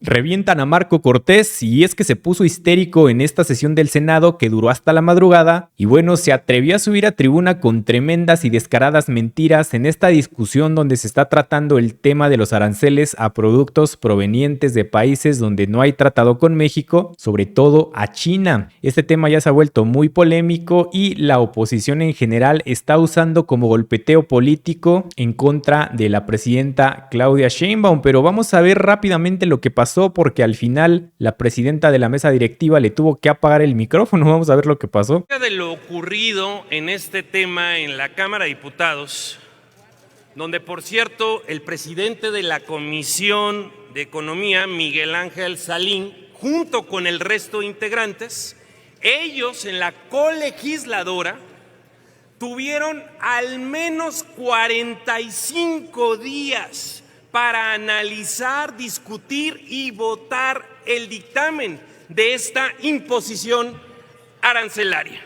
Revientan a Marco Cortés y es que se puso histérico en esta sesión del Senado que duró hasta la madrugada y bueno, se atrevió a subir a tribuna con tremendas y descaradas mentiras en esta discusión donde se está tratando el tema de los aranceles a productos provenientes de países donde no hay tratado con México, sobre todo a China. Este tema ya se ha vuelto muy polémico y la oposición en general está usando como golpeteo político en contra de la presidenta Claudia Sheinbaum, pero vamos a ver rápidamente lo que pasó porque al final la presidenta de la mesa directiva le tuvo que apagar el micrófono. Vamos a ver lo que pasó. De lo ocurrido en este tema en la Cámara de Diputados, donde por cierto el presidente de la Comisión de Economía, Miguel Ángel Salín, junto con el resto de integrantes, ellos en la colegisladora tuvieron al menos 45 días para analizar, discutir y votar el dictamen de esta imposición arancelaria.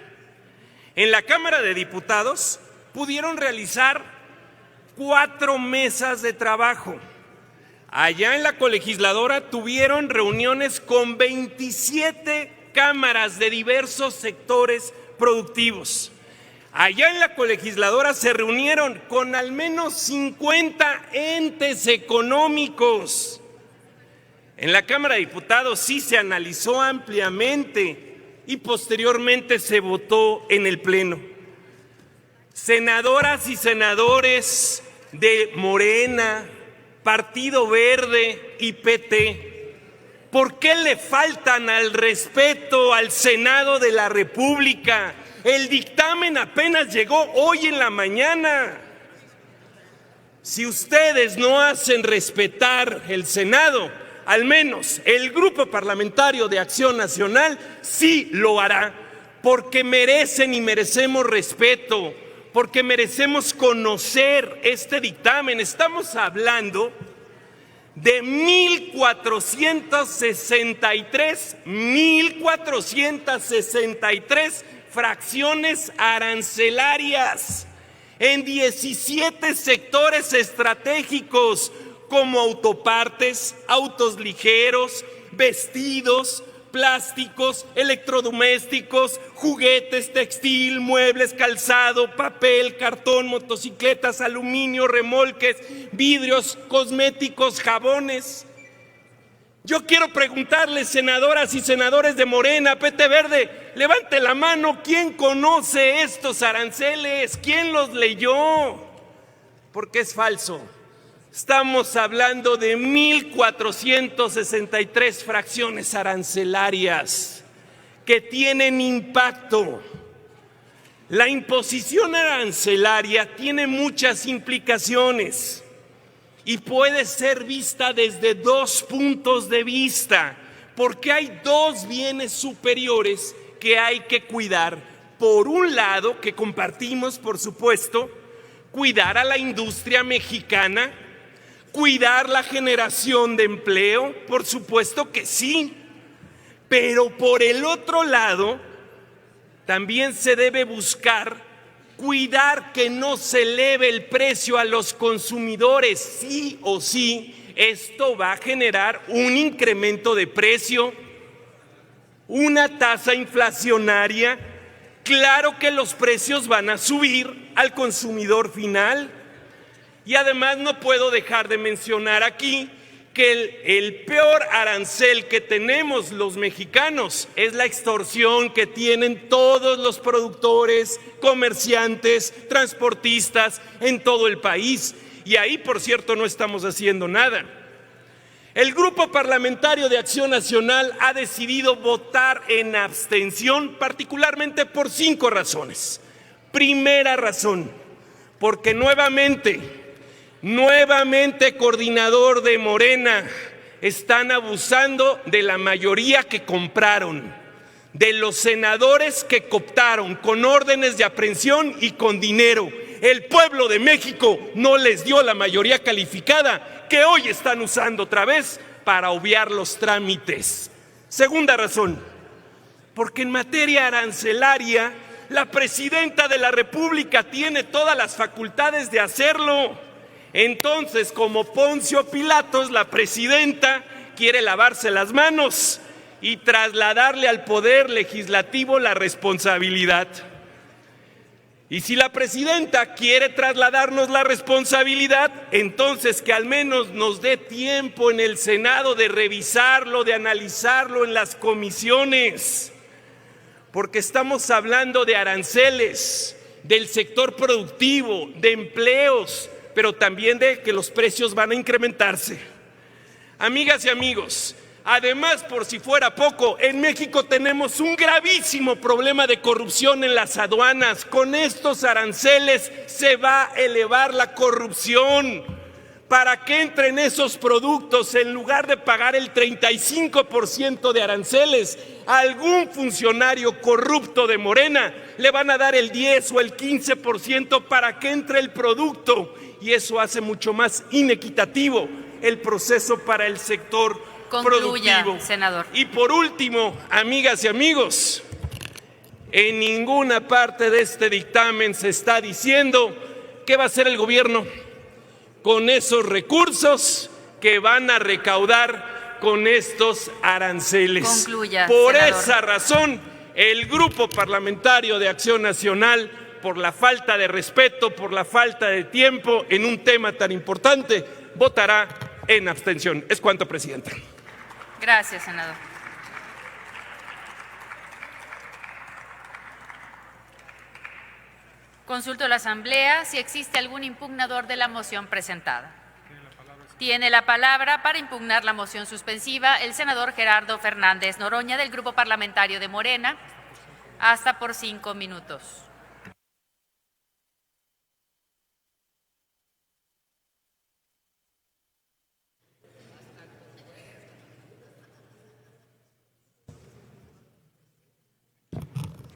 En la Cámara de Diputados pudieron realizar 4 mesas de trabajo. Allá en la colegisladora tuvieron reuniones con 27 cámaras de diversos sectores productivos. Allá en la colegisladora se reunieron con al menos 50 entes económicos. En la Cámara de Diputados sí se analizó ampliamente y posteriormente se votó en el Pleno. Senadoras y senadores de Morena, Partido Verde y PT, ¿por qué le faltan al respeto al Senado de la República? El dictamen apenas llegó hoy en la mañana. Si ustedes no hacen respetar el Senado, al menos el Grupo Parlamentario de Acción Nacional sí lo hará, porque merecen y merecemos respeto, porque merecemos conocer este dictamen. Estamos hablando de 1,463 fracciones arancelarias en 17 sectores estratégicos como autopartes, autos ligeros, vestidos, plásticos, electrodomésticos, juguetes, textil, muebles, calzado, papel, cartón, motocicletas, aluminio, remolques, vidrios, cosméticos, jabones. Yo quiero preguntarles, senadoras y senadores de Morena, PT Verde, levante la mano, ¿quién conoce estos aranceles? ¿Quién los leyó? Porque es falso. Estamos hablando de 1,463 fracciones arancelarias que tienen impacto. La imposición arancelaria tiene muchas implicaciones y puede ser vista desde 2 puntos de vista, porque hay 2 bienes superiores que hay que cuidar. Por un lado, que compartimos, por supuesto, cuidar a la industria mexicana, cuidar la generación de empleo, por supuesto que sí, pero por el otro lado, también se debe buscar cuidar que no se eleve el precio a los consumidores. Sí o sí, esto va a generar un incremento de precio, una tasa inflacionaria. Claro que los precios van a subir al consumidor final. Y además no puedo dejar de mencionar aquí que el peor arancel que tenemos los mexicanos es la extorsión que tienen todos los productores, comerciantes, transportistas en todo el país. Y ahí, por cierto, no estamos haciendo nada. El Grupo Parlamentario de Acción Nacional ha decidido votar en abstención, particularmente por 5 razones. Primera razón, porque nuevamente, coordinador de Morena, están abusando de la mayoría que compraron, de los senadores que cooptaron con órdenes de aprehensión y con dinero. El pueblo de México no les dio la mayoría calificada que hoy están usando otra vez para obviar los trámites. Segunda razón, porque en materia arancelaria la presidenta de la República tiene todas las facultades de hacerlo. Entonces, como Poncio Pilatos, la presidenta quiere lavarse las manos y trasladarle al Poder Legislativo la responsabilidad. Y si la presidenta quiere trasladarnos la responsabilidad, entonces que al menos nos dé tiempo en el Senado de revisarlo, de analizarlo en las comisiones, porque estamos hablando de aranceles, del sector productivo, de empleos, pero también de que los precios van a incrementarse. Amigas y amigos, además, por si fuera poco, en México tenemos un gravísimo problema de corrupción en las aduanas. Con estos aranceles se va a elevar la corrupción. Para que entren esos productos, en lugar de pagar el 35% de aranceles, a algún funcionario corrupto de Morena le van a dar el 10 o el 15% para que entre el producto. Y eso hace mucho más inequitativo el proceso para el sector Concluya, productivo. senador. Y por último, amigas y amigos, en ninguna parte de este dictamen se está diciendo qué va a hacer el gobierno con esos recursos que van a recaudar con estos aranceles. Concluya, por senador. esa razón, el Grupo Parlamentario de Acción Nacional, por la falta de respeto, por la falta de tiempo en un tema tan importante, votará en abstención. Es cuanto, Presidenta. Gracias, senador. Consulto a la Asamblea si existe algún impugnador de la moción presentada. Tiene la palabra para impugnar la moción suspensiva el senador Gerardo Fernández Noroña del Grupo Parlamentario de Morena, hasta por 5 minutos.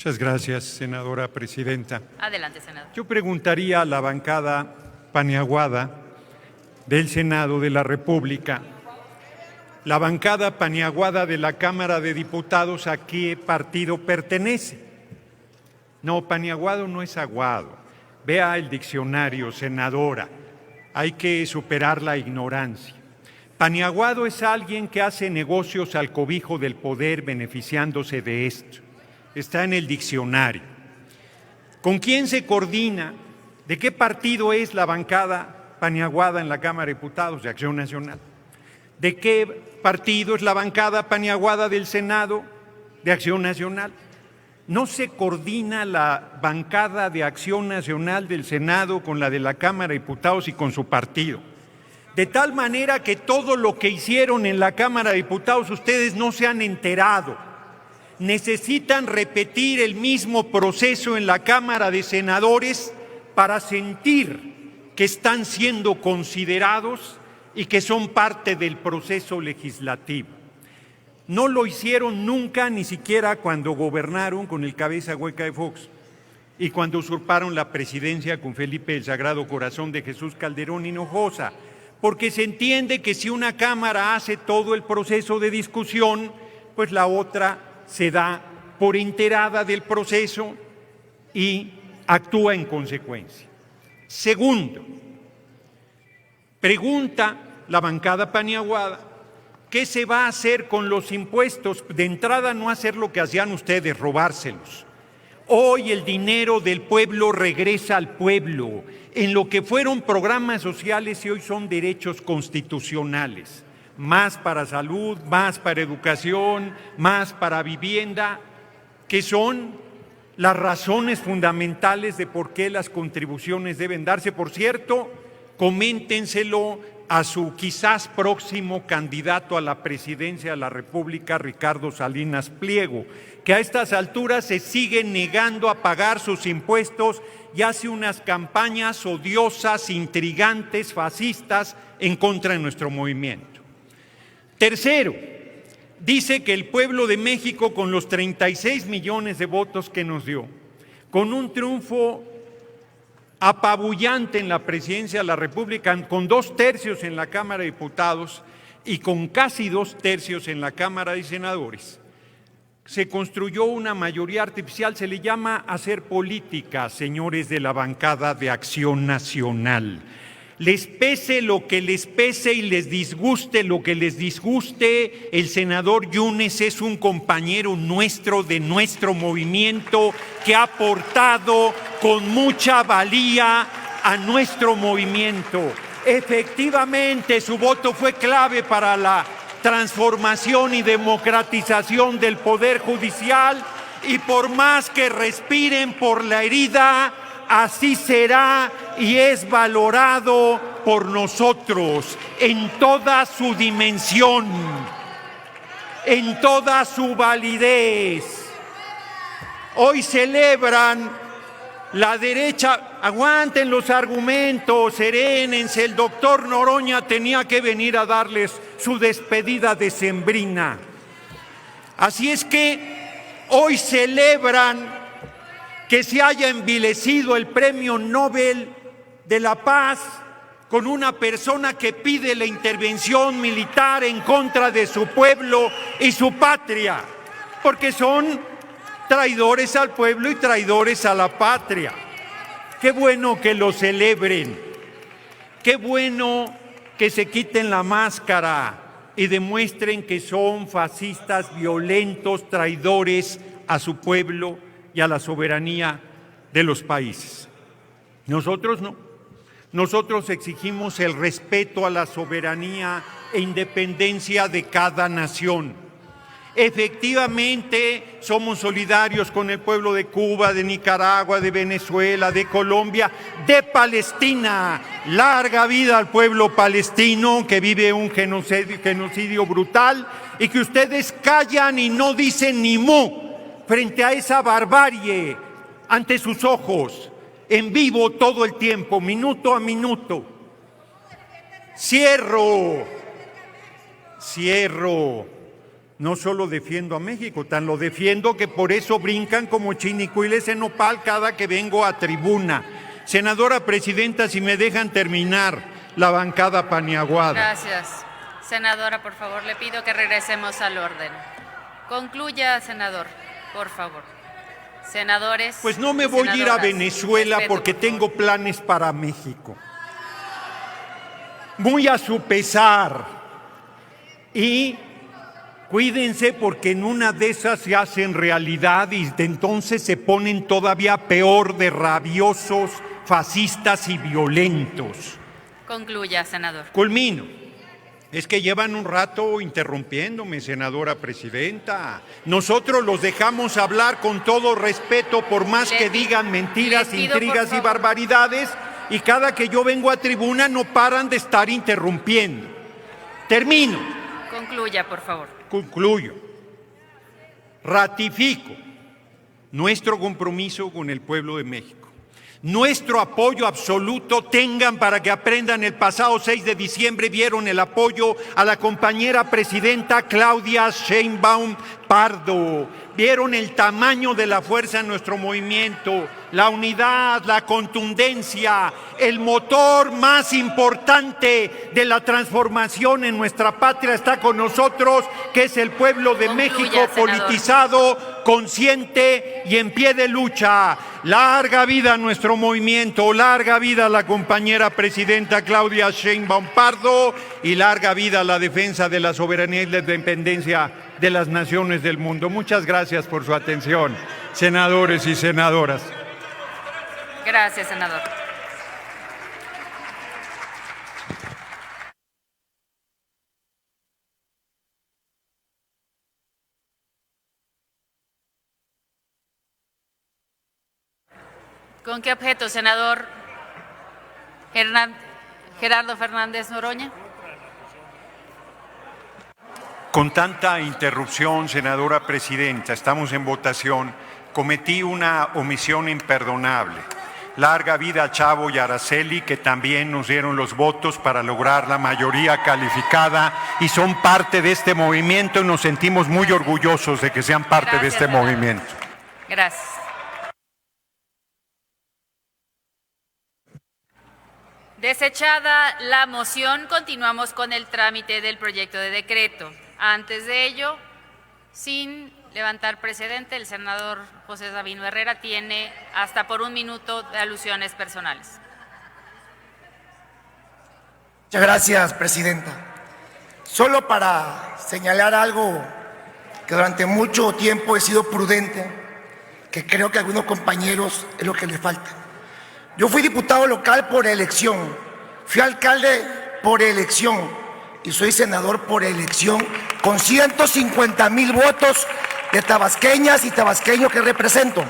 Muchas gracias, senadora presidenta. Adelante, senador. Yo preguntaría a la bancada paniaguada del Senado de la República, la bancada paniaguada de la Cámara de Diputados, ¿a qué partido pertenece? No, paniaguado no es aguado. Vea el diccionario, senadora. Hay que superar la ignorancia. Paniaguado es alguien que hace negocios al cobijo del poder beneficiándose de esto. Está en el diccionario. ¿Con quién se coordina? ¿De qué partido es la bancada paniaguada en la Cámara de Diputados de Acción Nacional? ¿De qué partido es la bancada paniaguada del Senado de Acción Nacional? No se coordina la bancada de Acción Nacional del Senado con la de la Cámara de Diputados y con su partido. De tal manera que todo lo que hicieron en la Cámara de Diputados ustedes no se han enterado. Necesitan repetir el mismo proceso en la Cámara de Senadores para sentir que están siendo considerados y que son parte del proceso legislativo. No lo hicieron nunca, ni siquiera cuando gobernaron con el cabeza hueca de Fox y cuando usurparon la presidencia con Felipe el Sagrado Corazón de Jesús Calderón Hinojosa, porque se entiende que si una Cámara hace todo el proceso de discusión, pues la otra se da por enterada del proceso y actúa en consecuencia. Segundo, pregunta la bancada paniaguada, ¿qué se va a hacer con los impuestos? De entrada, no hacer lo que hacían ustedes, robárselos. Hoy el dinero del pueblo regresa al pueblo, en lo que fueron programas sociales y hoy son derechos constitucionales. Más para salud, más para educación, más para vivienda, que son las razones fundamentales de por qué las contribuciones deben darse. Por cierto, coméntenselo a su quizás próximo candidato a la presidencia de la República, Ricardo Salinas Pliego, que a estas alturas se sigue negando a pagar sus impuestos y hace unas campañas odiosas, intrigantes, fascistas en contra de nuestro movimiento. Tercero, dice que el pueblo de México, con los 36 millones de votos que nos dio, con un triunfo apabullante en la presidencia de la República, con 2 tercios en la Cámara de Diputados y con casi 2 tercios en la Cámara de Senadores, se construyó una mayoría artificial. Se le llama hacer política, señores de la bancada de Acción Nacional. Les pese lo que les pese y les disguste lo que les disguste, el senador Yunes es un compañero nuestro de nuestro movimiento que ha aportado con mucha valía a nuestro movimiento. Efectivamente, su voto fue clave para la transformación y democratización del Poder Judicial, y por más que respiren por la herida, así será y es valorado por nosotros en toda su dimensión, en toda su validez. Hoy celebran la derecha, aguanten los argumentos, serénense, el doctor Noroña tenía que venir a darles su despedida decembrina. Así es que hoy celebran que se haya envilecido el Premio Nobel de la Paz con una persona que pide la intervención militar en contra de su pueblo y su patria, porque son traidores al pueblo y traidores a la patria. Qué bueno que lo celebren, qué bueno que se quiten la máscara y demuestren que son fascistas, violentos, traidores a su pueblo y a la soberanía de los países. Nosotros no. Nosotros exigimos el respeto a la soberanía e independencia de cada nación. Efectivamente, somos solidarios con el pueblo de Cuba, de Nicaragua, de Venezuela, de Colombia, de Palestina. Larga vida al pueblo palestino que vive un genocidio brutal y que ustedes callan y no dicen ni mu frente a esa barbarie ante sus ojos, en vivo todo el tiempo, minuto a minuto. Cierro. No solo defiendo a México, tan lo defiendo que por eso brincan como chinicuiles en nopal cada que vengo a tribuna. Senadora presidenta, si me dejan terminar la bancada paniaguada. Gracias. Senadora, por favor, le pido que regresemos al orden. Concluya, senador, por favor. Senadores. Pues no me voy a ir a Venezuela porque tengo planes para México. Muy a su pesar. Y cuídense porque en una de esas se hacen realidad y de entonces se ponen todavía peor de rabiosos, fascistas y violentos. Concluya, senador. Culmino. Es que llevan un rato interrumpiéndome, senadora presidenta. Nosotros los dejamos hablar con todo respeto, por más que digan mentiras, intrigas y barbaridades, y cada que yo vengo a tribuna no paran de estar interrumpiendo. Termino. Concluya, por favor. Concluyo. Ratifico nuestro compromiso con el pueblo de México. Nuestro apoyo absoluto. Tengan para que aprendan, el pasado 6 de diciembre vieron el apoyo a la compañera presidenta Claudia Sheinbaum Pardo. Vieron el tamaño de la fuerza en nuestro movimiento, la unidad, la contundencia, el motor más importante de la transformación en nuestra patria está con nosotros, que es el pueblo de México, politizado, consciente y en pie de lucha. Larga vida a nuestro movimiento, larga vida a la compañera presidenta Claudia Sheinbaum Pardo y larga vida a la defensa de la soberanía y la independencia de las naciones del mundo. Muchas gracias por su atención, senadores y senadoras. Gracias, senador. ¿Con qué objeto, senador Gerardo Fernández Noroña? Con tanta interrupción, senadora presidenta, estamos en votación, cometí una omisión imperdonable. Larga vida a Chavo y Araceli, que también nos dieron los votos para lograr la mayoría calificada y son parte de este movimiento y nos sentimos muy orgullosos de que sean parte de este movimiento. Gracias. Desechada la moción, continuamos con el trámite del proyecto de decreto. Antes de ello, sin levantar precedente, el senador José Sabino Herrera tiene hasta por 1 minuto de alusiones personales. Muchas gracias, presidenta. Solo para señalar algo que durante mucho tiempo he sido prudente, que creo que a algunos compañeros es lo que les falta. Yo fui diputado local por elección, fui alcalde por elección y soy senador por elección con 150,000 votos de tabasqueñas y tabasqueños que represento.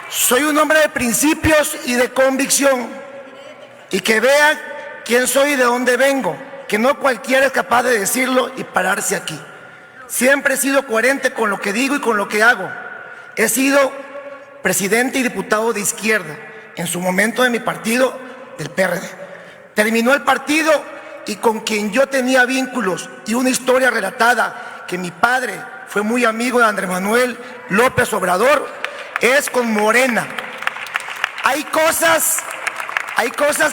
Soy un hombre de principios y de convicción y que vean quién soy y de dónde vengo, que no cualquiera es capaz de decirlo y pararse aquí. Siempre he sido coherente con lo que digo y con lo que hago. He sido presidente y diputado de izquierda, en su momento de mi partido, del PRD. Terminó el partido y con quien yo tenía vínculos y una historia relatada, que mi padre fue muy amigo de Andrés Manuel López Obrador, es con Morena. Hay cosas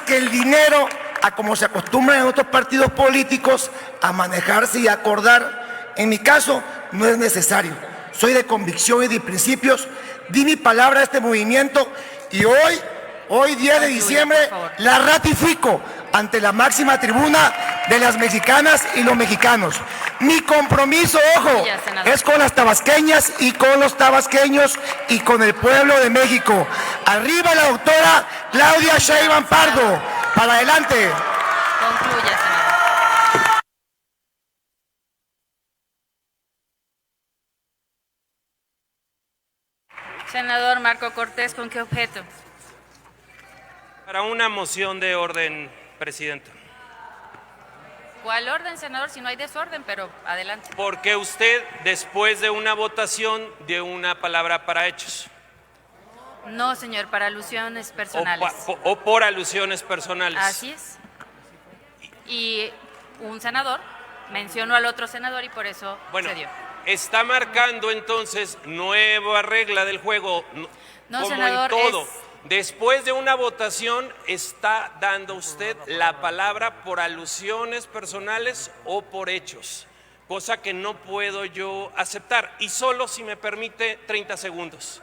que el dinero, a como se acostumbra en otros partidos políticos, a manejarse y a acordar, en mi caso no es necesario. Soy de convicción y de principios, di mi palabra a este movimiento y hoy 10 de diciembre, la ratifico ante la máxima tribuna de las mexicanas y los mexicanos. Mi compromiso, ojo, es con las tabasqueñas y con los tabasqueños y con el pueblo de México. Arriba la doctora Claudia Sheinbaum Pardo. Para adelante. Concluya, senador. Senador Marco Cortés, ¿con qué objeto? Para una moción de orden, presidenta. ¿Cuál orden, senador? Si no hay desorden, pero adelante. Porque usted, después de una votación, dio una palabra para hechos. No, señor, para alusiones personales. O por alusiones personales. Así es. Y un senador mencionó al otro senador y por eso se dio. Está marcando entonces nueva regla del juego, no, como senador, en todo. Después de una votación está dando usted la palabra por alusiones personales o por hechos, cosa que no puedo yo aceptar. Y solo, si me permite, 30 segundos.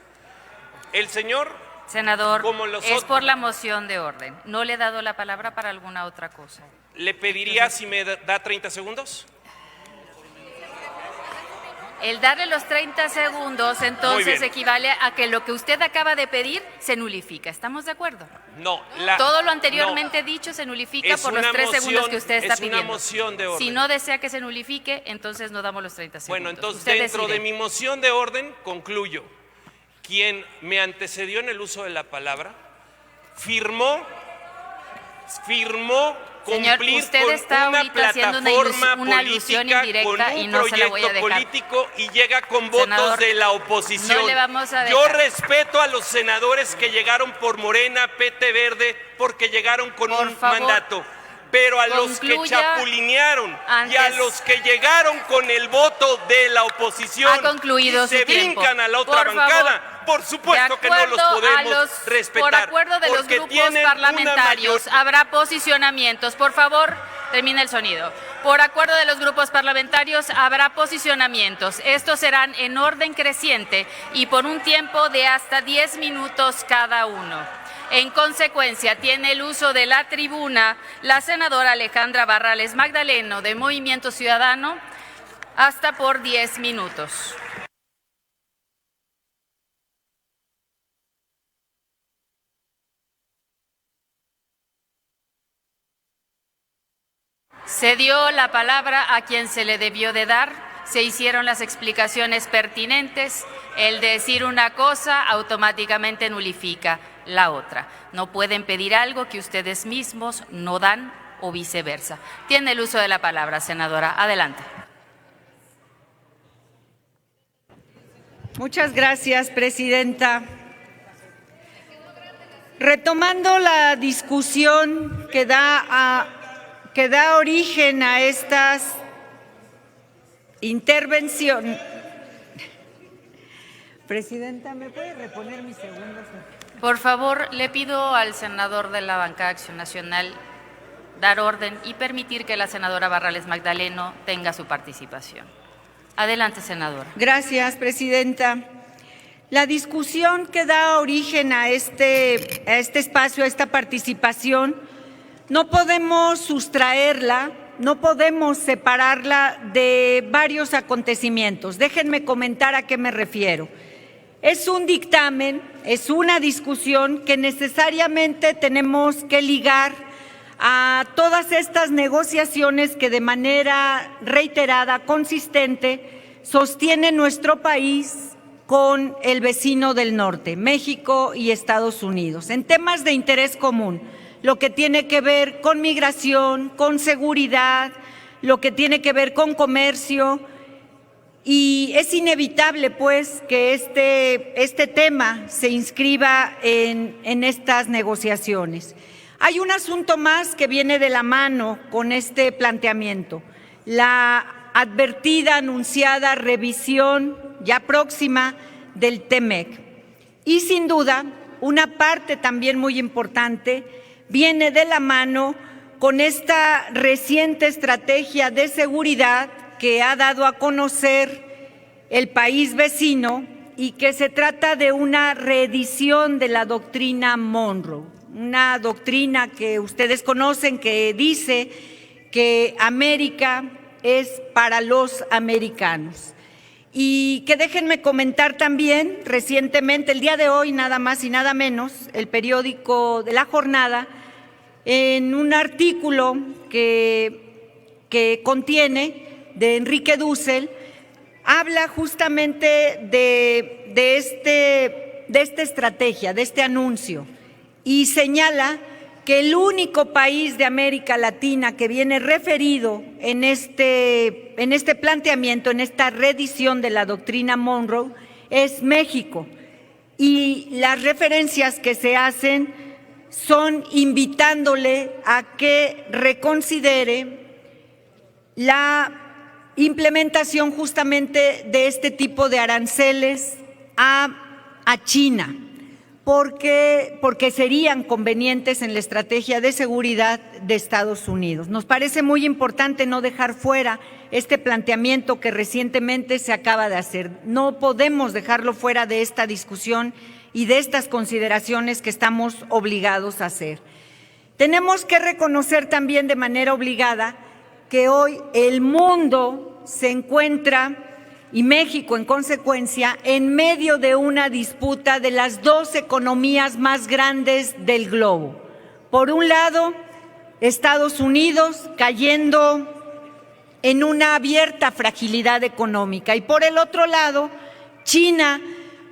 El señor, senador, como los es otros, por la moción de orden. No le he dado la palabra para alguna otra cosa. ¿Le pediría si me da 30 segundos? El darle los 30 segundos entonces equivale a que lo que usted acaba de pedir se nulifica. ¿Estamos de acuerdo? No. Todo lo anteriormente dicho se nulifica por los 3 segundos que usted está pidiendo. Es una moción de orden. Si no desea que se nulifique, entonces no damos los 30 segundos. Bueno, entonces usted dentro decide. de mi moción de orden concluyo. Quien me antecedió en el uso de la palabra firmó Señor, cumplir usted con está una ahorita haciendo plataforma una alusión política, indirecta con y un no se la voy a proyecto dejar. político y llega con votos Senador, de la oposición. no le vamos a Yo dejar. respeto a los senadores que llegaron por Morena, PT Verde, porque llegaron con un mandato. Pero a los que chapulinearon y a los que llegaron con el voto de la oposición y se brincan a la otra bancada, por supuesto que no los podemos respetar. Por acuerdo de los grupos parlamentarios habrá posicionamientos. Por favor, termine el sonido. Por acuerdo de los grupos parlamentarios habrá posicionamientos. Estos serán en orden creciente y por un tiempo de hasta 10 minutos cada uno. En consecuencia, tiene el uso de la tribuna la senadora Alejandra Barrales Magdaleno, de Movimiento Ciudadano, hasta por 10 minutos. Se dio la palabra a quien se le debió de dar, se hicieron las explicaciones pertinentes. El decir una cosa automáticamente nulifica la otra. No pueden pedir algo que ustedes mismos no dan o viceversa. Tiene el uso de la palabra, senadora. Adelante. Muchas gracias, presidenta. Retomando la discusión que da origen a estas intervenciones. Presidenta, ¿me puede reponer mis segundos? Por favor, le pido al senador de la bancada Acción Nacional dar orden y permitir que la senadora Barrales Magdaleno tenga su participación. Adelante, senadora. Gracias, presidenta. La discusión que da origen a este espacio, a esta participación, no podemos sustraerla, no podemos separarla de varios acontecimientos. Déjenme comentar a qué me refiero. Es un dictamen, es una discusión que necesariamente tenemos que ligar a todas estas negociaciones que de manera reiterada, consistente, sostiene nuestro país con el vecino del norte, México y Estados Unidos, en temas de interés común, lo que tiene que ver con migración, con seguridad, lo que tiene que ver con comercio, y es inevitable, pues, que este tema se inscriba en estas negociaciones. Hay un asunto más que viene de la mano con este planteamiento, la advertida, anunciada revisión ya próxima del TEMEC. Y sin duda, una parte también muy importante viene de la mano con esta reciente estrategia de seguridad que ha dado a conocer el país vecino y que se trata de una reedición de la doctrina Monroe, una doctrina que ustedes conocen que dice que América es para los americanos. Y que déjenme comentar también, recientemente, el día de hoy, nada más y nada menos, el periódico de La Jornada, en un artículo que contiene de Enrique Dussel, habla justamente de esta estrategia, de este anuncio, y señala que el único país de América Latina que viene referido en este planteamiento, en esta reedición de la doctrina Monroe, es México. Y las referencias que se hacen son invitándole a que reconsidere la implementación justamente de este tipo de aranceles a China, porque serían convenientes en la estrategia de seguridad de Estados Unidos. Nos parece muy importante no dejar fuera este planteamiento que recientemente se acaba de hacer. No podemos dejarlo fuera de esta discusión y de estas consideraciones que estamos obligados a hacer. Tenemos que reconocer también de manera obligada que hoy el mundo se encuentra, y México en consecuencia, en medio de una disputa de las dos economías más grandes del globo. Por un lado, Estados Unidos cayendo en una abierta fragilidad económica y por el otro lado, China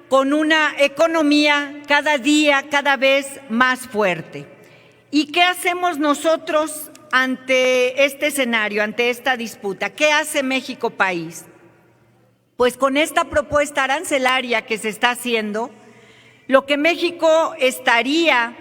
con una economía cada día, cada vez más fuerte. ¿Y qué hacemos nosotros ante este escenario, ante esta disputa? ¿Qué hace México país? Pues con esta propuesta arancelaria que se está haciendo, lo que México estaría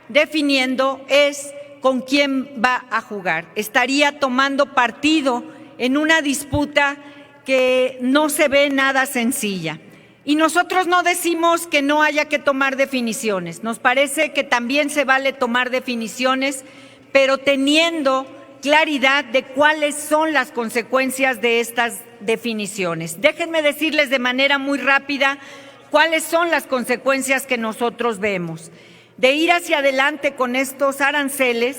definiendo es con quién va a jugar. Estaría tomando partido en una disputa que no se ve nada sencilla. Y nosotros no decimos que no haya que tomar definiciones. Nos parece que también se vale tomar definiciones, pero teniendo claridad de cuáles son las consecuencias de estas definiciones. Déjenme decirles de manera muy rápida cuáles son las consecuencias que nosotros vemos. De ir hacia adelante con estos aranceles,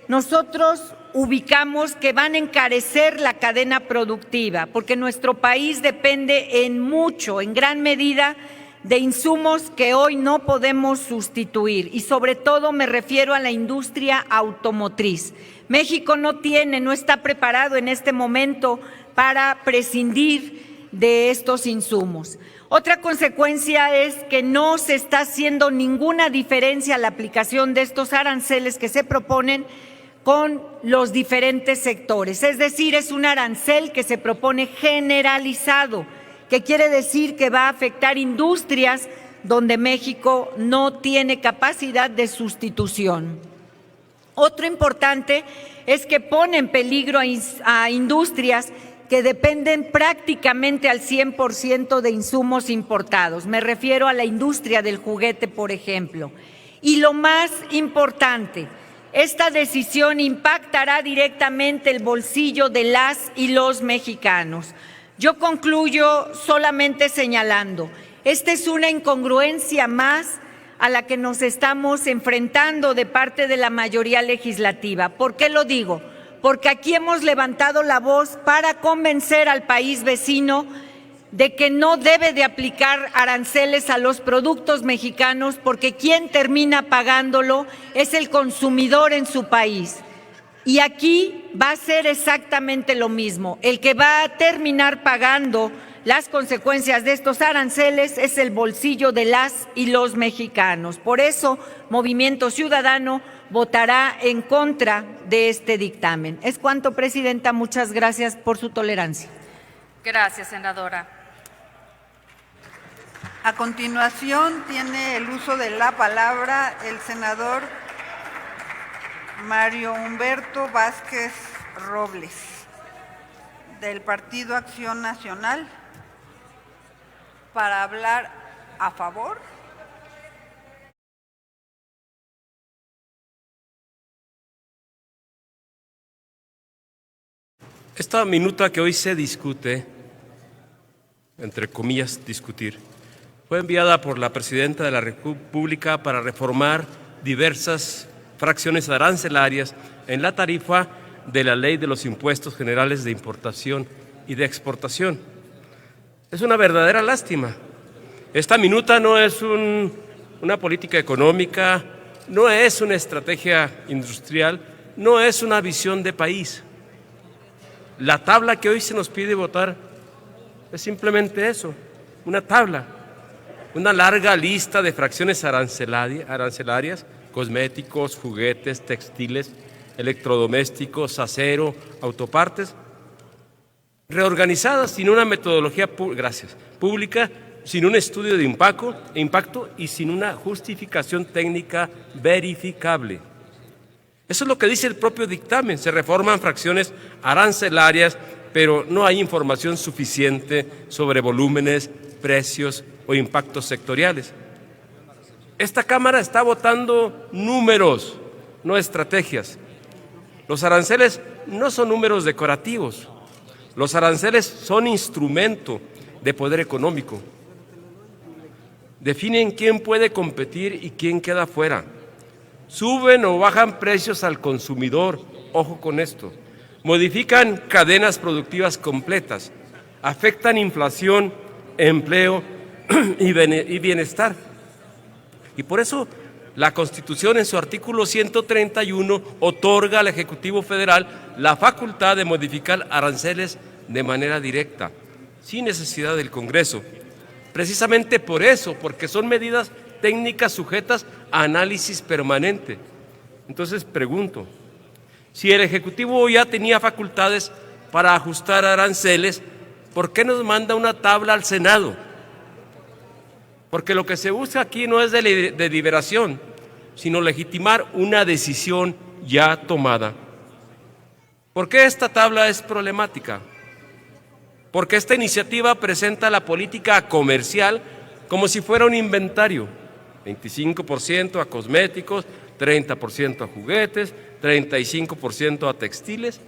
nosotros ubicamos que van a encarecer la cadena productiva, porque nuestro país depende en gran medida, de insumos que hoy no podemos sustituir, y sobre todo me refiero a la industria automotriz. México no está preparado en este momento para prescindir de estos insumos. Otra consecuencia es que no se está haciendo ninguna diferencia a la aplicación de estos aranceles que se proponen con los diferentes sectores. Es decir, es un arancel que se propone generalizado, que quiere decir que va a afectar industrias donde México no tiene capacidad de sustitución. Otro importante es que pone en peligro a industrias que dependen prácticamente al 100% de insumos importados. Me refiero a la industria del juguete, por ejemplo. Y lo más importante, esta decisión impactará directamente el bolsillo de las y los mexicanos. Yo concluyo solamente señalando, esta es una incongruencia más a la que nos estamos enfrentando de parte de la mayoría legislativa. ¿Por qué lo digo? Porque aquí hemos levantado la voz para convencer al país vecino de que no debe de aplicar aranceles a los productos mexicanos, porque quien termina pagándolo es el consumidor en su país. Y aquí va a ser exactamente lo mismo. El que va a terminar pagando las consecuencias de estos aranceles es el bolsillo de las y los mexicanos. Por eso, Movimiento Ciudadano votará en contra de este dictamen. Es cuanto, Presidenta. Muchas gracias por su tolerancia. Gracias, senadora. A continuación, tiene el uso de la palabra el senador Mario Humberto Vázquez Robles, del Partido Acción Nacional, para hablar a favor. Esta minuta que hoy se discute, entre comillas, discutir, fue enviada por la Presidenta de la República para reformar diversas fracciones arancelarias en la tarifa de la Ley de los Impuestos Generales de Importación y de Exportación. Es una verdadera lástima. Esta minuta no es una política económica, no es una estrategia industrial, no es una visión de país. La tabla que hoy se nos pide votar es simplemente eso, una tabla. Una larga lista de fracciones arancelarias, cosméticos, juguetes, textiles, electrodomésticos, acero, autopartes, reorganizadas sin una metodología pública, sin un estudio de impacto y sin una justificación técnica verificable. Eso es lo que dice el propio dictamen. Se reforman fracciones arancelarias, pero no hay información suficiente sobre volúmenes, precios o impactos sectoriales. Esta Cámara está votando números, no estrategias. Los aranceles no son números decorativos. Los aranceles son instrumento de poder económico. Definen quién puede competir y quién queda fuera. Suben o bajan precios al consumidor, ojo con esto. Modifican cadenas productivas completas, afectan inflación, empleo y bienestar. Y por eso la Constitución en su artículo 131 otorga al Ejecutivo Federal la facultad de modificar aranceles de manera directa, sin necesidad del Congreso. Precisamente por eso, porque son medidas técnicas sujetas a análisis permanente. Entonces pregunto, si el Ejecutivo ya tenía facultades para ajustar aranceles, ¿por qué nos manda una tabla al Senado? Porque lo que se busca aquí no es deliberación, sino legitimar una decisión ya tomada. ¿Por qué esta tabla es problemática? Porque esta iniciativa presenta la política comercial como si fuera un inventario. 25% a cosméticos, 30% a juguetes, 35% a textiles,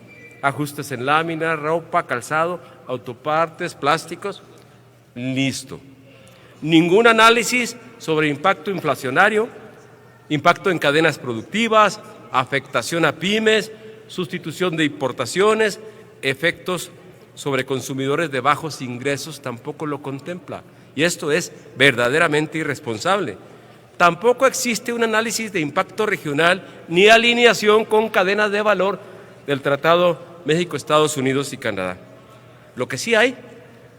ajustes en láminas, ropa, calzado, autopartes, plásticos. Listo. Ningún análisis sobre impacto inflacionario, impacto en cadenas productivas, afectación a pymes, sustitución de importaciones, efectos sobre consumidores de bajos ingresos tampoco lo contempla. Y esto es verdaderamente irresponsable. Tampoco existe un análisis de impacto regional ni alineación con cadenas de valor del Tratado México-Estados Unidos y Canadá. Lo que sí hay,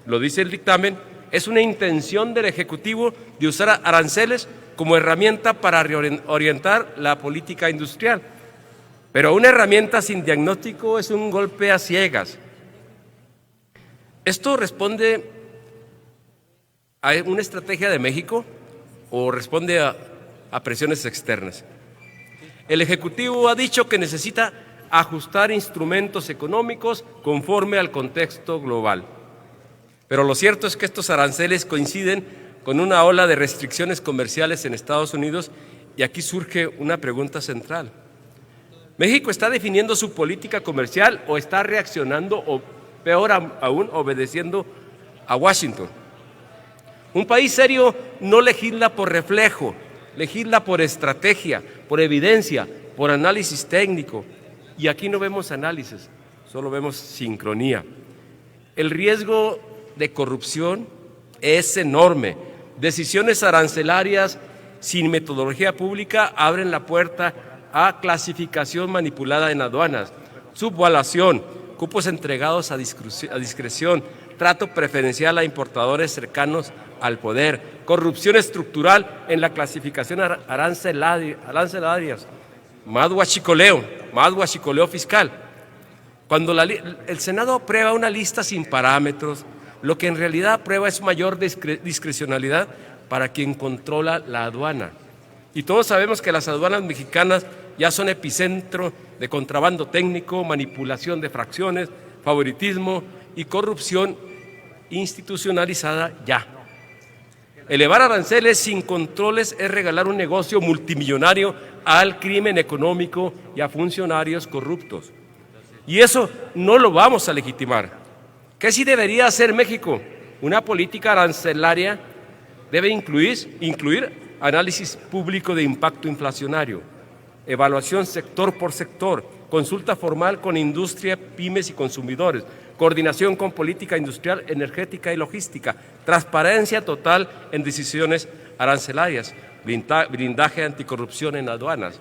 lo dice el dictamen, es una intención del Ejecutivo de usar aranceles como herramienta para reorientar la política industrial. Pero una herramienta sin diagnóstico es un golpe a ciegas. ¿Esto responde a una estrategia de México o responde a presiones externas? El Ejecutivo ha dicho que necesita ajustar instrumentos económicos conforme al contexto global. Pero lo cierto es que estos aranceles coinciden con una ola de restricciones comerciales en Estados Unidos y aquí surge una pregunta central. ¿México está definiendo su política comercial o está reaccionando o peor aún obedeciendo a Washington? Un país serio no legisla por reflejo, legisla por estrategia, por evidencia, por análisis técnico. Y aquí no vemos análisis, solo vemos sincronía. El riesgo de corrupción es enorme. Decisiones arancelarias sin metodología pública abren la puerta a clasificación manipulada en aduanas, subvaluación, cupos entregados a discreción, trato preferencial a importadores cercanos al poder, corrupción estructural en la clasificación arancelarias, más huachicoleo fiscal. Cuando el Senado aprueba una lista sin parámetros, lo que en realidad aprueba es mayor discrecionalidad para quien controla la aduana. Y todos sabemos que las aduanas mexicanas ya son epicentro de contrabando técnico, manipulación de fracciones, favoritismo y corrupción institucionalizada ya. Elevar aranceles sin controles es regalar un negocio multimillonario al crimen económico y a funcionarios corruptos. Y eso no lo vamos a legitimar. ¿Qué sí debería hacer México? Una política arancelaria debe incluir análisis público de impacto inflacionario, evaluación sector por sector, consulta formal con industria, pymes y consumidores, coordinación con política industrial, energética y logística, transparencia total en decisiones arancelarias, blindaje anticorrupción en aduanas.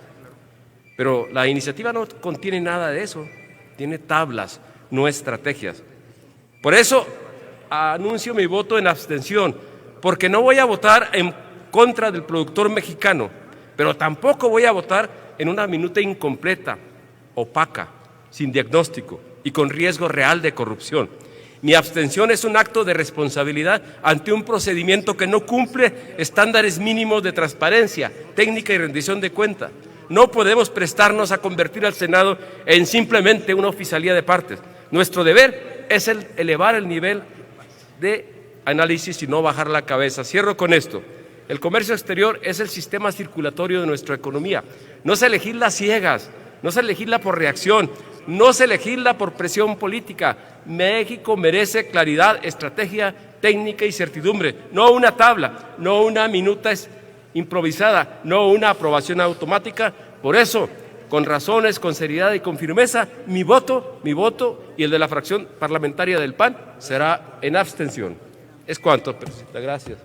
Pero la iniciativa no contiene nada de eso, tiene tablas, no estrategias. Por eso anuncio mi voto en abstención, porque no voy a votar en contra del productor mexicano, pero tampoco voy a votar en una minuta incompleta, opaca, sin diagnóstico y con riesgo real de corrupción. Mi abstención es un acto de responsabilidad ante un procedimiento que no cumple estándares mínimos de transparencia, técnica y rendición de cuentas. No podemos prestarnos a convertir al Senado en simplemente una oficialía de partes. Nuestro deber es elevar el nivel de análisis y no bajar la cabeza. Cierro con esto. El comercio exterior es el sistema circulatorio de nuestra economía. No se legisla ciegas, no se legisla por reacción, no se legisla por presión política. México merece claridad, estrategia, técnica y certidumbre, no una tabla, no una minuta improvisada, no una aprobación automática. Por eso, con razones, con seriedad y con firmeza, mi voto y el de la fracción parlamentaria del PAN será en abstención. Es cuanto, Presidenta. Gracias.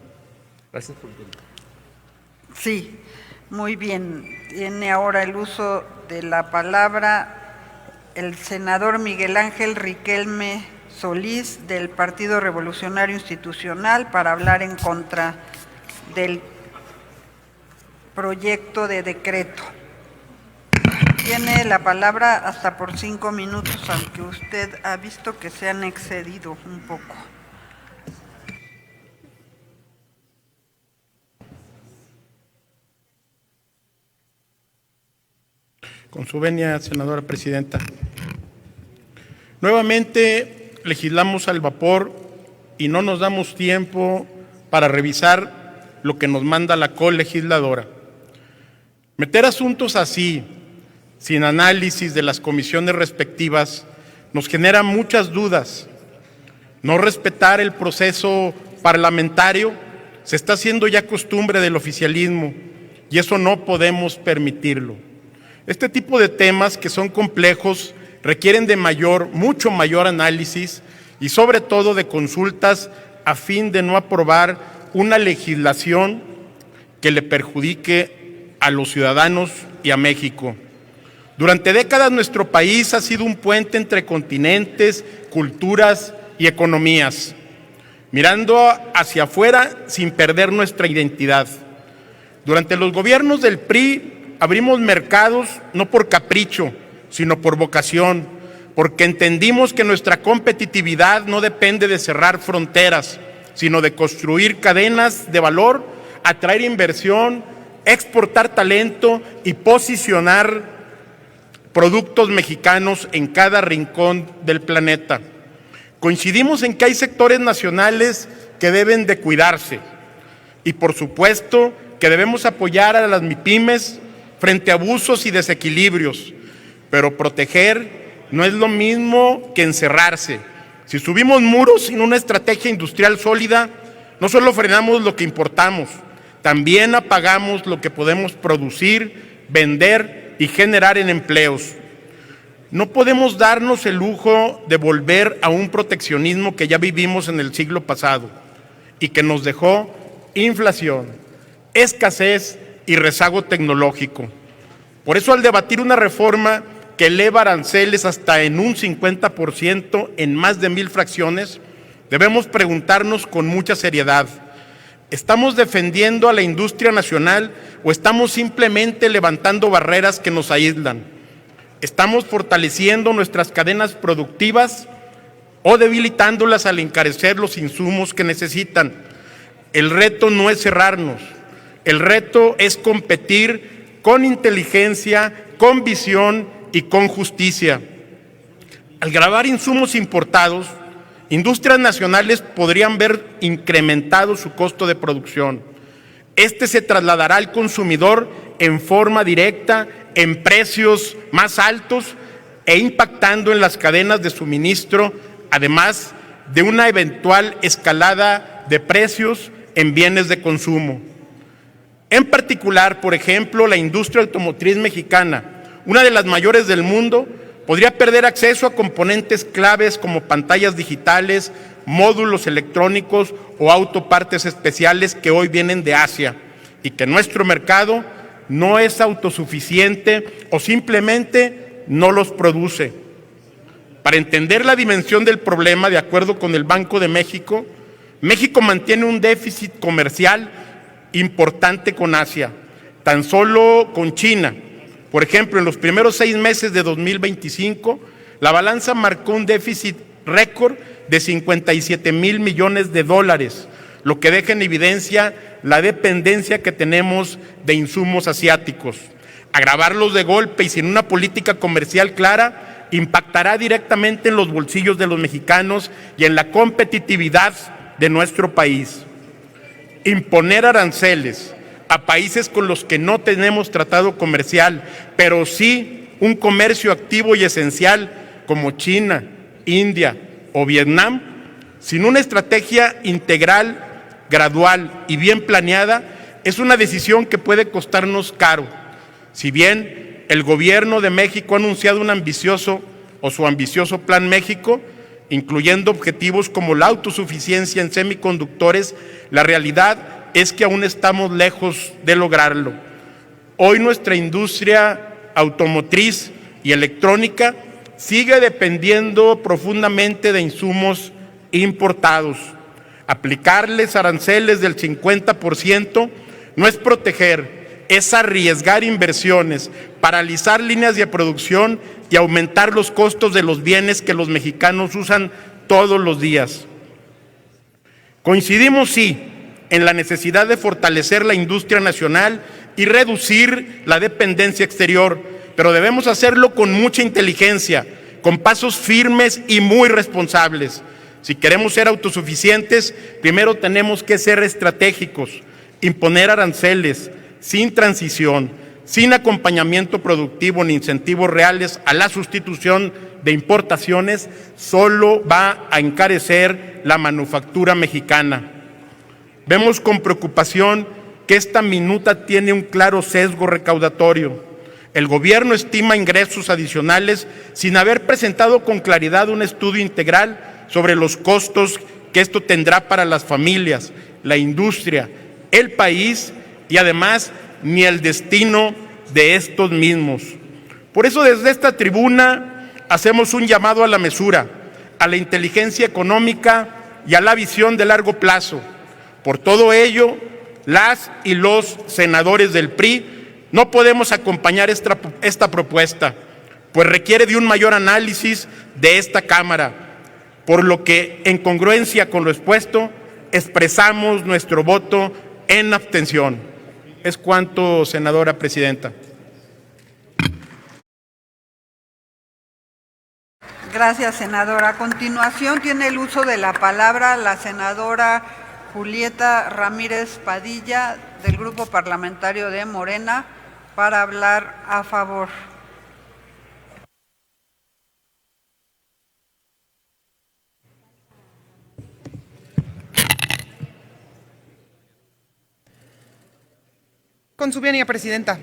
Gracias por el tiempo. Sí, muy bien. Tiene ahora el uso de la palabra el senador Miguel Ángel Riquelme Solís del Partido Revolucionario Institucional para hablar en contra del proyecto de decreto. Tiene la palabra hasta por 5 minutos, aunque usted ha visto que se han excedido un poco. Con su venia, senadora presidenta. Nuevamente legislamos al vapor y no nos damos tiempo para revisar lo que nos manda la colegisladora. Meter asuntos así, sin análisis de las comisiones respectivas, nos genera muchas dudas. No respetar el proceso parlamentario se está haciendo ya costumbre del oficialismo y eso no podemos permitirlo. Este tipo de temas que son complejos requieren de mucho mayor análisis y sobre todo de consultas a fin de no aprobar una legislación que le perjudique a los ciudadanos y a México. Durante décadas nuestro país ha sido un puente entre continentes, culturas y economías, mirando hacia afuera sin perder nuestra identidad. Durante los gobiernos del PRI abrimos mercados no por capricho, sino por vocación, porque entendimos que nuestra competitividad no depende de cerrar fronteras, sino de construir cadenas de valor, atraer inversión, exportar talento y posicionar productos mexicanos en cada rincón del planeta. Coincidimos en que hay sectores nacionales que deben de cuidarse y, por supuesto, que debemos apoyar a las MIPYMES frente a abusos y desequilibrios, pero proteger no es lo mismo que encerrarse. Si subimos muros sin una estrategia industrial sólida, no solo frenamos lo que importamos, también apagamos lo que podemos producir, vender y generar en empleos. No podemos darnos el lujo de volver a un proteccionismo que ya vivimos en el siglo pasado y que nos dejó inflación, escasez y rezago tecnológico. Por eso, al debatir una reforma que eleva aranceles hasta en un 50% en más de 1,000 fracciones, debemos preguntarnos con mucha seriedad: ¿estamos defendiendo a la industria nacional o estamos simplemente levantando barreras que nos aíslan? ¿Estamos fortaleciendo nuestras cadenas productivas o debilitándolas al encarecer los insumos que necesitan? El reto no es cerrarnos, el reto es competir con inteligencia, con visión y con justicia. Al gravar insumos importados, industrias nacionales podrían ver incrementado su costo de producción. Este se trasladará al consumidor en forma directa, en precios más altos e impactando en las cadenas de suministro, además de una eventual escalada de precios en bienes de consumo. En particular, por ejemplo, la industria automotriz mexicana, una de las mayores del mundo, podría perder acceso a componentes claves como pantallas digitales, módulos electrónicos o autopartes especiales que hoy vienen de Asia y que nuestro mercado no es autosuficiente o simplemente no los produce. Para entender la dimensión del problema, de acuerdo con el Banco de México, México mantiene un déficit comercial importante con Asia, tan solo con China. Por ejemplo, en los primeros 6 meses de 2025, la balanza marcó un déficit récord de 57,000 millones de dólares, lo que deja en evidencia la dependencia que tenemos de insumos asiáticos. Agravarlos de golpe y sin una política comercial clara impactará directamente en los bolsillos de los mexicanos y en la competitividad de nuestro país. Imponer aranceles a países con los que no tenemos tratado comercial, pero sí un comercio activo y esencial como China, India o Vietnam, sin una estrategia integral, gradual y bien planeada, es una decisión que puede costarnos caro. Si bien el gobierno de México ha anunciado su ambicioso Plan México, incluyendo objetivos como la autosuficiencia en semiconductores, la realidad es que aún estamos lejos de lograrlo. Hoy nuestra industria automotriz y electrónica sigue dependiendo profundamente de insumos importados. Aplicarles aranceles del 50% no es proteger, es arriesgar inversiones, paralizar líneas de producción y aumentar los costos de los bienes que los mexicanos usan todos los días. Coincidimos, sí, en la necesidad de fortalecer la industria nacional y reducir la dependencia exterior, pero debemos hacerlo con mucha inteligencia, con pasos firmes y muy responsables. Si queremos ser autosuficientes, primero tenemos que ser estratégicos. Imponer aranceles sin transición, sin acompañamiento productivo ni incentivos reales a la sustitución de importaciones, solo va a encarecer la manufactura mexicana. Vemos con preocupación que esta minuta tiene un claro sesgo recaudatorio. El gobierno estima ingresos adicionales sin haber presentado con claridad un estudio integral sobre los costos que esto tendrá para las familias, la industria, el país y además ni el destino de estos mismos. Por eso desde esta tribuna hacemos un llamado a la mesura, a la inteligencia económica y a la visión de largo plazo. Por todo ello, las y los senadores del PRI no podemos acompañar esta propuesta, pues requiere de un mayor análisis de esta Cámara, por lo que, en congruencia con lo expuesto, expresamos nuestro voto en abstención. Es cuanto, senadora presidenta. Gracias, senadora. A continuación tiene el uso de la palabra la senadora Julieta Ramírez Padilla, del Grupo Parlamentario de Morena, para hablar a favor. Con su venia, Presidenta.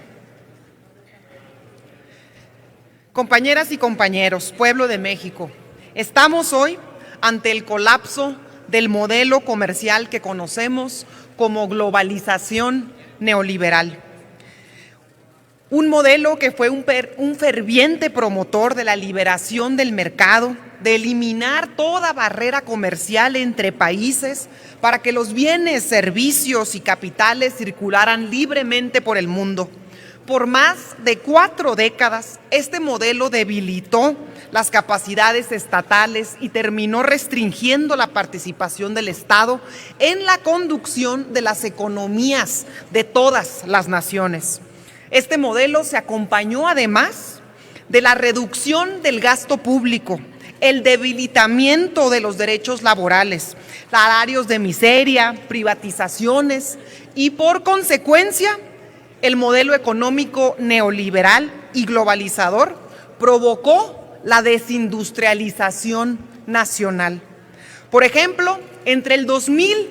Compañeras y compañeros, pueblo de México, estamos hoy ante el colapso del modelo comercial que conocemos como globalización neoliberal. Un modelo que fue un ferviente promotor de la liberación del mercado, de eliminar toda barrera comercial entre países para que los bienes, servicios y capitales circularan libremente por el mundo. Por más de 4 décadas, este modelo debilitó las capacidades estatales y terminó restringiendo la participación del Estado en la conducción de las economías de todas las naciones. Este modelo se acompañó además de la reducción del gasto público, el debilitamiento de los derechos laborales, salarios de miseria, privatizaciones y, por consecuencia, el modelo económico neoliberal y globalizador provocó la desindustrialización nacional. Por ejemplo, entre el 2000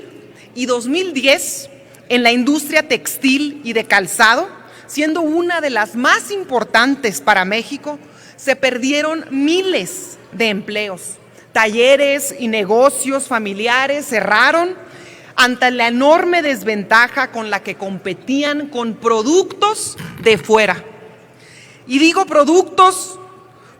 y 2010, en la industria textil y de calzado, siendo una de las más importantes para México, se perdieron miles de empleos. Talleres y negocios familiares cerraron ante la enorme desventaja con la que competían con productos de fuera. Y digo productos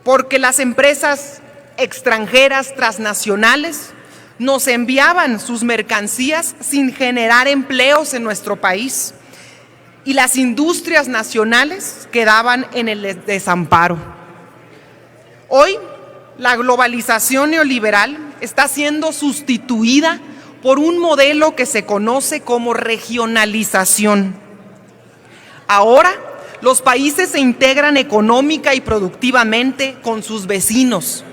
porque las empresas extranjeras transnacionales nos enviaban sus mercancías sin generar empleos en nuestro país, y las industrias nacionales quedaban en el desamparo. Hoy, la globalización neoliberal está siendo sustituida por un modelo que se conoce como regionalización. Ahora, los países se integran económica y productivamente con sus vecinos,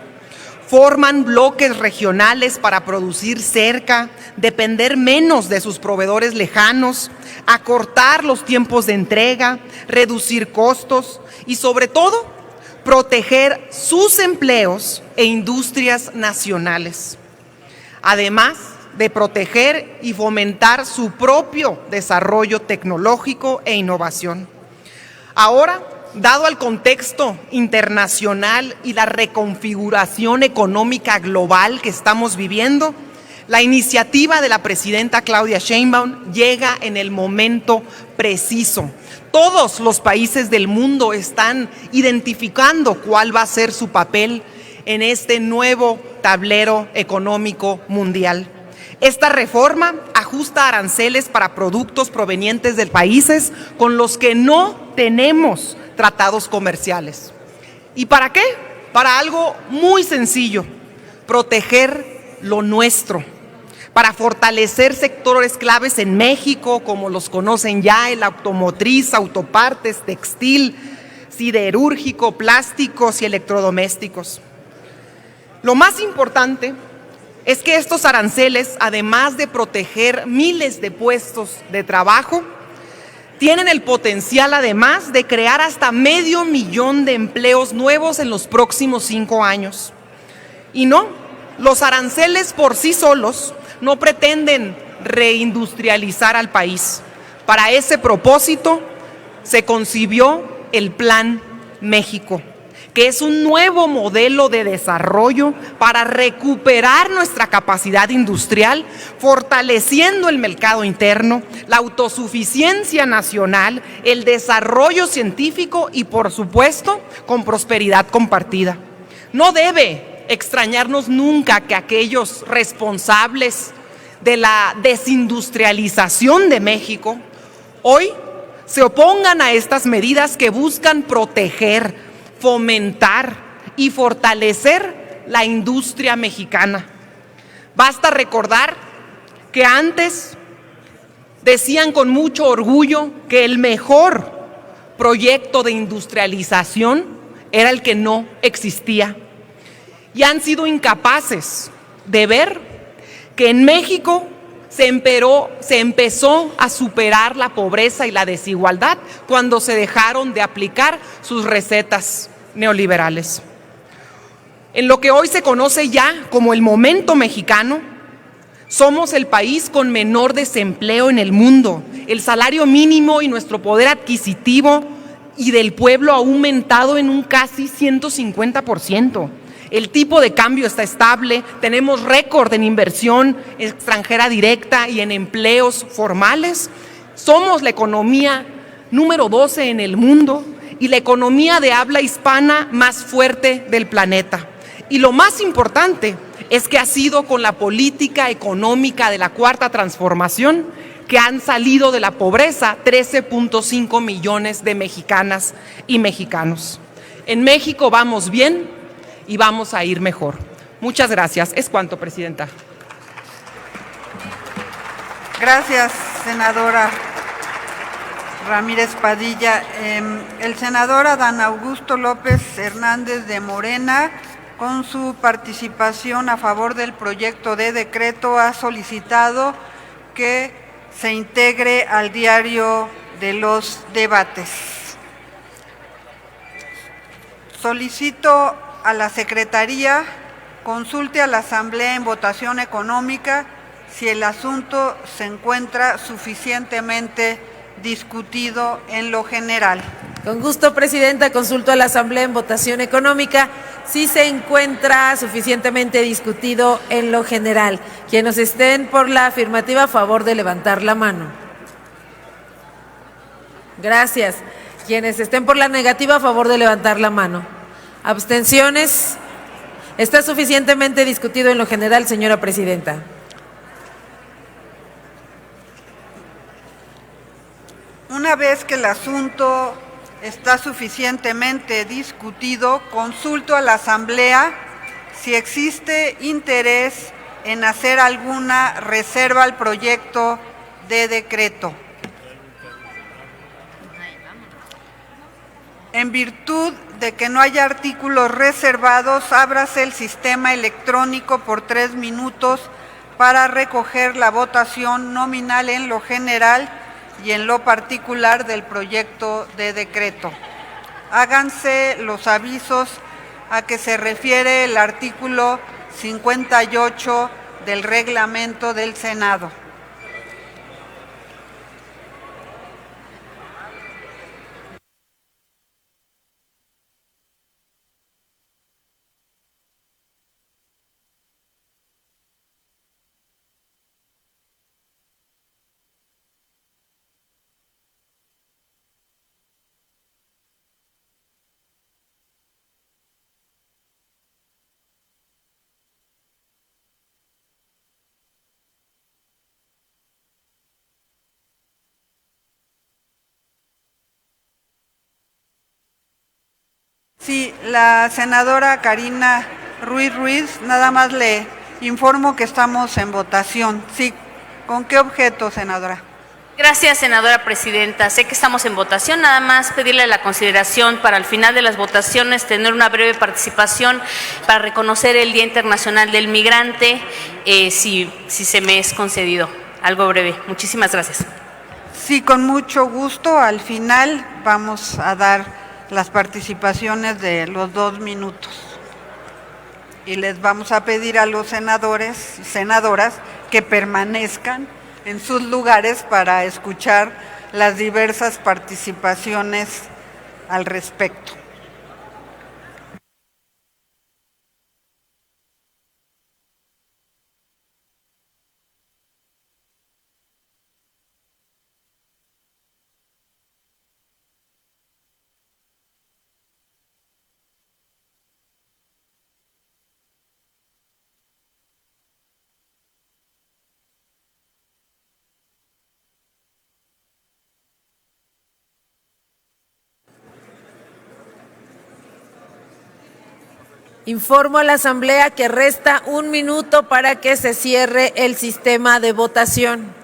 forman bloques regionales para producir cerca, depender menos de sus proveedores lejanos, acortar los tiempos de entrega, reducir costos y, sobre todo, proteger sus empleos e industrias nacionales. Además de proteger y fomentar su propio desarrollo tecnológico e innovación. Ahora, dado el contexto internacional y la reconfiguración económica global que estamos viviendo, la iniciativa de la presidenta Claudia Sheinbaum llega en el momento preciso. Todos los países del mundo están identificando cuál va a ser su papel en este nuevo tablero económico mundial. Esta reforma ajusta aranceles para productos provenientes de países con los que no tenemos tratados comerciales. ¿Y para qué? Para algo muy sencillo: proteger lo nuestro, para fortalecer sectores claves en México, como los conocen ya: el automotriz, autopartes, textil, siderúrgico, plásticos y electrodomésticos. Lo más importante es que estos aranceles, además de proteger miles de puestos de trabajo, tienen el potencial además de crear hasta 500,000 de empleos nuevos en los próximos 5 años. Y no, los aranceles por sí solos no pretenden reindustrializar al país. Para ese propósito se concibió el Plan México, que es un nuevo modelo de desarrollo para recuperar nuestra capacidad industrial, fortaleciendo el mercado interno, la autosuficiencia nacional, el desarrollo científico y, por supuesto, con prosperidad compartida. No debe extrañarnos nunca que aquellos responsables de la desindustrialización de México hoy se opongan a estas medidas que buscan proteger, fomentar y fortalecer la industria mexicana. Basta recordar que antes decían con mucho orgullo que el mejor proyecto de industrialización era el que no existía, y han sido incapaces de ver que en México se empezó a superar la pobreza y la desigualdad cuando se dejaron de aplicar sus recetas neoliberales. En lo que hoy se conoce ya como el momento mexicano, somos el país con menor desempleo en el mundo, el salario mínimo y nuestro poder adquisitivo y del pueblo ha aumentado en un casi 150%. El tipo de cambio está estable, tenemos récord en inversión extranjera directa y en empleos formales. Somos la economía número 12 en el mundo y la economía de habla hispana más fuerte del planeta. Y lo más importante es que ha sido con la política económica de la Cuarta Transformación que han salido de la pobreza 13.5 millones de mexicanas y mexicanos. En México vamos bien y vamos a ir mejor. Muchas gracias. Es cuanto, Presidenta. Gracias, senadora Ramírez Padilla. El senador Adán Augusto López Hernández de Morena, con su participación a favor del proyecto de decreto, ha solicitado que se integre al diario de los debates. Solicito a la Secretaría consulte a la Asamblea en votación económica si el asunto se encuentra suficientemente discutido en lo general. Con gusto, Presidenta. Consulto a la Asamblea en votación económica si se encuentra suficientemente discutido en lo general. Quienes estén por la afirmativa, a favor de levantar la mano. Gracias. Quienes estén por la negativa, a favor de levantar la mano. ¿Abstenciones? ¿Está suficientemente discutido en lo general, señora Presidenta? Una vez que el asunto está suficientemente discutido, consulto a la Asamblea si existe interés en hacer alguna reserva al proyecto de decreto. En virtud de que no haya artículos reservados, ábrase el sistema electrónico por 3 minutos para recoger la votación nominal en lo general y en lo particular del proyecto de decreto. Háganse los avisos a que se refiere el artículo 58 del reglamento del Senado. Sí, la senadora Karina Ruiz, nada más le informo que estamos en votación. Sí, ¿con qué objeto, senadora? Gracias, senadora presidenta. Sé que estamos en votación, nada más pedirle la consideración para al final de las votaciones tener una breve participación para reconocer el Día Internacional del Migrante, si se me es concedido. Algo breve. Muchísimas gracias. Sí, con mucho gusto. Al final vamos a dar las participaciones de los 2 minutos. Y les vamos a pedir a los senadores y senadoras que permanezcan en sus lugares para escuchar las diversas participaciones al respecto. Informo a la Asamblea que resta 1 minuto para que se cierre el sistema de votación.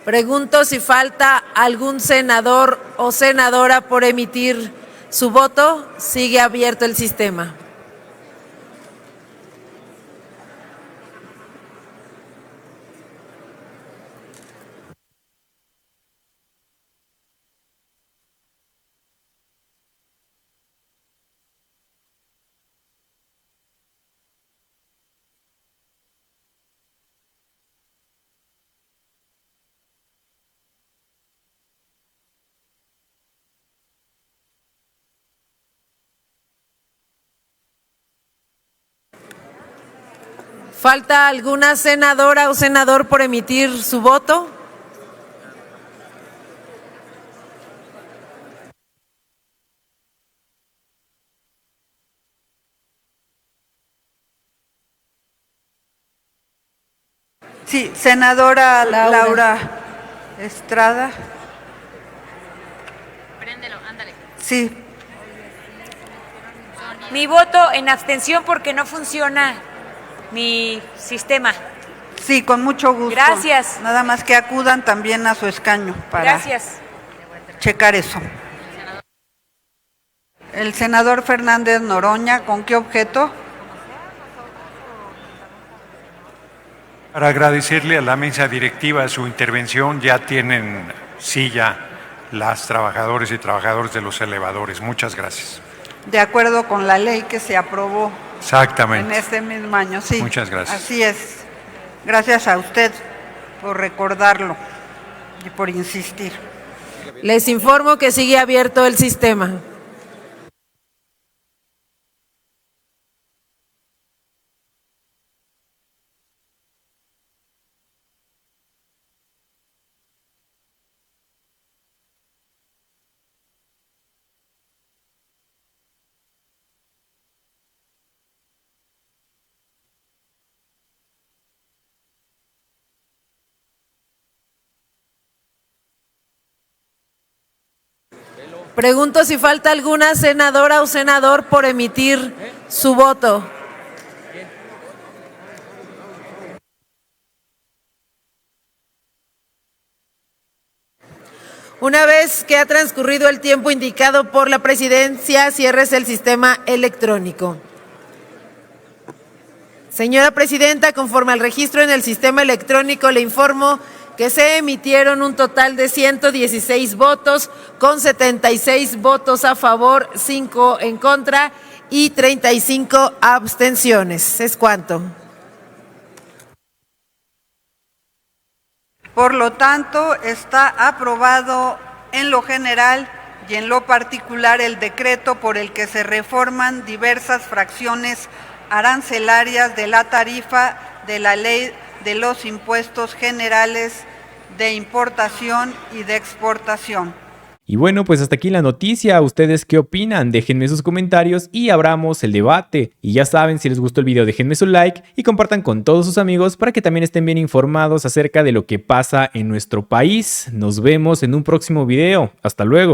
Pregunto si falta algún senador o senadora por emitir su voto. Sigue abierto el sistema. ¿Falta alguna senadora o senador por emitir su voto? Sí, senadora Laura Estrada. Préndelo, ándale. Sí, Mi voto en abstención porque no funciona mi sistema. sí, con mucho gusto. Gracias. Nada más que acudan también a su escaño para Gracias. checar eso. El senador Fernández Noroña, ¿con qué objeto? Para agradecerle a la mesa directiva su intervención, ya tienen silla las trabajadoras y trabajadores de los elevadores. Muchas gracias. De acuerdo con la ley que se aprobó en Exactamente. este mismo año, sí. Muchas gracias. Así es. Gracias a usted por recordarlo y por insistir. Les informo que sigue abierto el sistema. Pregunto si falta alguna senadora o senador por emitir su voto. Una vez que ha transcurrido el tiempo indicado por la presidencia, ciérrese el sistema electrónico. Señora presidenta, conforme al registro en el sistema electrónico, le informo que se emitieron un total de 116 votos, con 76 votos a favor, 5 en contra y 35 abstenciones. ¿Es cuánto? Por lo tanto, está aprobado en lo general y en lo particular el decreto por el que se reforman diversas fracciones arancelarias de la tarifa de la Ley de los Impuestos Generales de Importación y de Exportación. Y bueno, pues hasta aquí la noticia. ¿Ustedes qué opinan? Déjenme sus comentarios y abramos el debate. Y ya saben, si les gustó el video, déjenme su like y compartan con todos sus amigos para que también estén bien informados acerca de lo que pasa en nuestro país. Nos vemos en un próximo video. Hasta luego.